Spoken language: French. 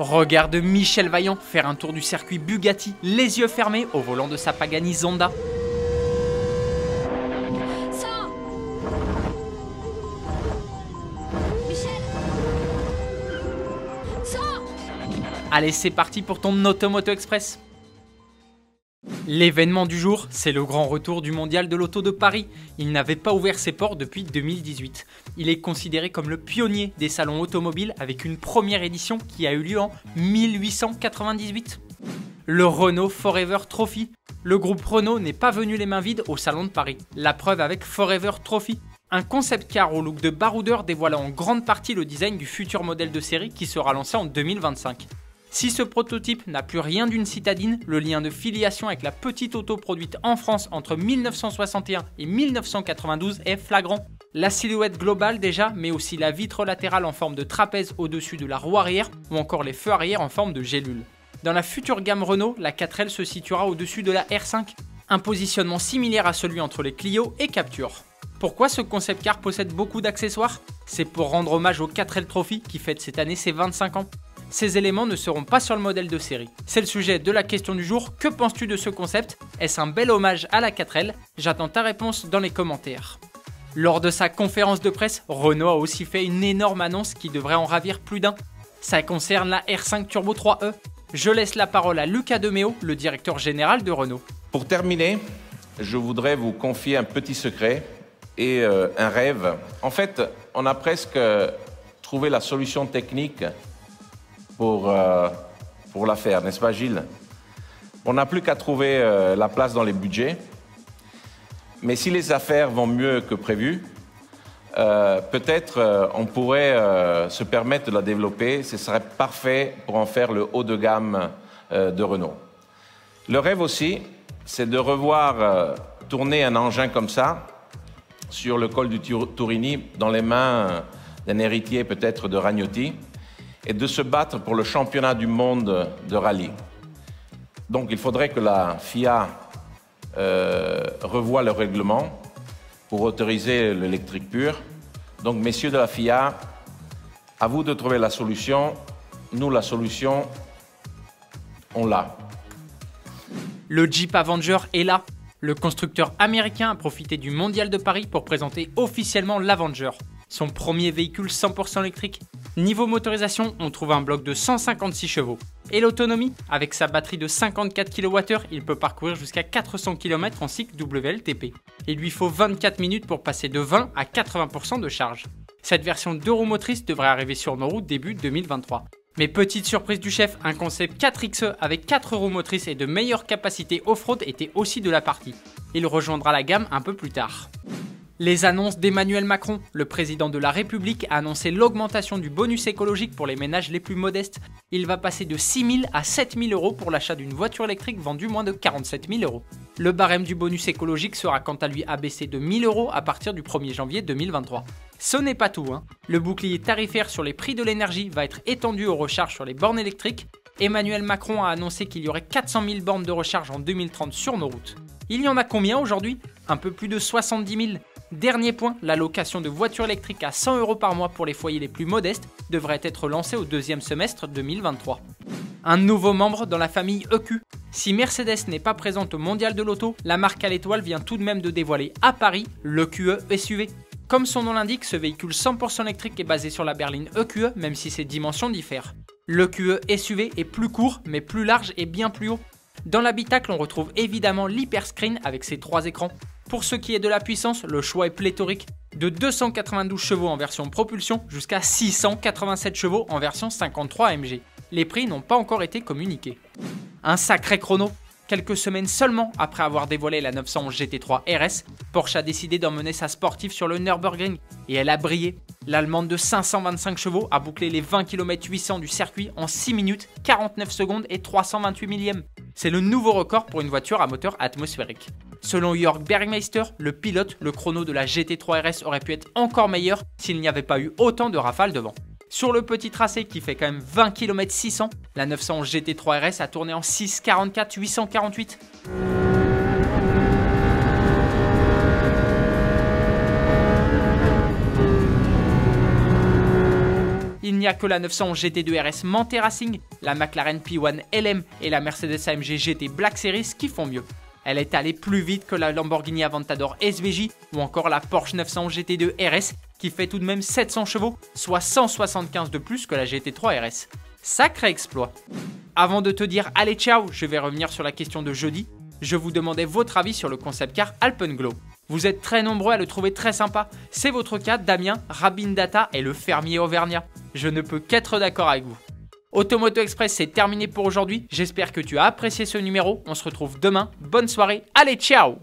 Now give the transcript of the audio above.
Regarde Michel Vaillant faire un tour du circuit Bugatti, les yeux fermés au volant de sa Pagani Zonda. Allez, c'est parti pour ton Automoto Express. L'événement du jour, c'est le grand retour du mondial de l'auto de Paris. Il n'avait pas ouvert ses portes depuis 2018. Il est considéré comme le pionnier des salons automobiles avec une première édition qui a eu lieu en 1898. Le Renault Forever Trophy. Le groupe Renault n'est pas venu les mains vides au salon de Paris. La preuve avec Forever Trophy. Un concept car au look de baroudeur dévoilant en grande partie le design du futur modèle de série qui sera lancé en 2025. Si ce prototype n'a plus rien d'une citadine, le lien de filiation avec la petite auto produite en France entre 1961 et 1992 est flagrant. La silhouette globale déjà, mais aussi la vitre latérale en forme de trapèze au-dessus de la roue arrière ou encore les feux arrière en forme de gélule. Dans la future gamme Renault, la 4L se situera au-dessus de la R5, un positionnement similaire à celui entre les Clio et Captur. Pourquoi ce concept car possède beaucoup d'accessoires? C'est pour rendre hommage au 4L Trophy qui fête cette année ses 25 ans. Ces éléments ne seront pas sur le modèle de série. C'est le sujet de la question du jour. Que penses-tu de ce concept? Est-ce un bel hommage à la 4L? J'attends ta réponse dans les commentaires. Lors de sa conférence de presse, Renault a aussi fait une énorme annonce qui devrait en ravir plus d'un. Ça concerne la R5 Turbo 3E. Je laisse la parole à Luca De Meo, le directeur général de Renault. Pour terminer, je voudrais vous confier un petit secret et un rêve. En fait, on a presque trouvé la solution technique pour la faire, n'est-ce pas Gilles? On n'a plus qu'à trouver la place dans les budgets. Mais si les affaires vont mieux que prévu, peut-être on pourrait se permettre de la développer. Ce serait parfait pour en faire le haut de gamme de Renault. Le rêve aussi, c'est de revoir tourner un engin comme ça sur le col du Turini dans les mains d'un héritier peut-être de Ragnotti, et de se battre pour le championnat du monde de rallye. Donc il faudrait que la FIA revoie le règlement pour autoriser l'électrique pur. Donc messieurs de la FIA, à vous de trouver la solution. Nous, la solution, on l'a. Le Jeep Avenger est là. Le constructeur américain a profité du mondial de Paris pour présenter officiellement l'Avenger, son premier véhicule 100% électrique. Niveau motorisation, on trouve un bloc de 156 chevaux. Et l'autonomie, avec sa batterie de 54 kWh, il peut parcourir jusqu'à 400 km en cycle WLTP. Il lui faut 24 minutes pour passer de 20 à 80% de charge. Cette version 2 roues motrices devrait arriver sur nos routes début 2023. Mais petite surprise du chef, un concept 4XE avec 4 roues motrices et de meilleures capacités off-road était aussi de la partie. Il rejoindra la gamme un peu plus tard. Les annonces d'Emmanuel Macron, le président de la République, a annoncé l'augmentation du bonus écologique pour les ménages les plus modestes. Il va passer de 6 000 à 7 000 euros pour l'achat d'une voiture électrique vendue moins de 47 000 euros. Le barème du bonus écologique sera quant à lui abaissé de 1 000 euros à partir du 1er janvier 2023. Ce n'est pas tout, hein. Le bouclier tarifaire sur les prix de l'énergie va être étendu aux recharges sur les bornes électriques. Emmanuel Macron a annoncé qu'il y aurait 400 000 bornes de recharge en 2030 sur nos routes. Il y en a combien aujourd'hui? Un peu plus de 70 000. Dernier point, la location de voitures électriques à 100 euros par mois pour les foyers les plus modestes devrait être lancée au deuxième semestre 2023. Un nouveau membre dans la famille EQ. Si Mercedes n'est pas présente au mondial de l'auto, la marque à l'étoile vient tout de même de dévoiler à Paris l'EQE SUV. Comme son nom l'indique, ce véhicule 100% électrique est basé sur la berline EQE, même si ses dimensions diffèrent. L'EQE SUV est plus court, mais plus large et bien plus haut. Dans l'habitacle, on retrouve évidemment l'hyperscreen avec ses 3 écrans. Pour ce qui est de la puissance, le choix est pléthorique. De 292 chevaux en version propulsion jusqu'à 687 chevaux en version 53 AMG. Les prix n'ont pas encore été communiqués. Un sacré chrono. Quelques semaines seulement après avoir dévoilé la 911 GT3 RS, Porsche a décidé d'emmener sa sportive sur le Nürburgring. Et elle a brillé. L'allemande de 525 chevaux a bouclé les 20 km 800 du circuit en 6 minutes, 49 secondes et 328 millièmes. C'est le nouveau record pour une voiture à moteur atmosphérique. Selon Jörg Bergmeister, le pilote, le chrono de la GT3 RS aurait pu être encore meilleur s'il n'y avait pas eu autant de rafales de vent. Sur le petit tracé qui fait quand même 20 km 600, la 911 GT3 RS a tourné en 6,44 848. il n'y a que la 911 GT2 RS Manthey Racing, la McLaren P1 LM et la Mercedes AMG GT Black Series qui font mieux. Elle est allée plus vite que la Lamborghini Aventador SVJ ou encore la Porsche 911 GT2 RS qui fait tout de même 700 chevaux, soit 175 de plus que la GT3 RS. Sacré exploit. Avant de te dire allez ciao, je vais revenir sur la question de jeudi. Je vous demandais votre avis sur le concept car Alpenglow. Vous êtes très nombreux à le trouver très sympa. C'est votre cas, Damien, Rabin Data et le fermier auvergnat. Je ne peux qu'être d'accord avec vous. Automoto Express, c'est terminé pour aujourd'hui. J'espère que tu as apprécié ce numéro. On se retrouve demain. Bonne soirée. Allez, ciao!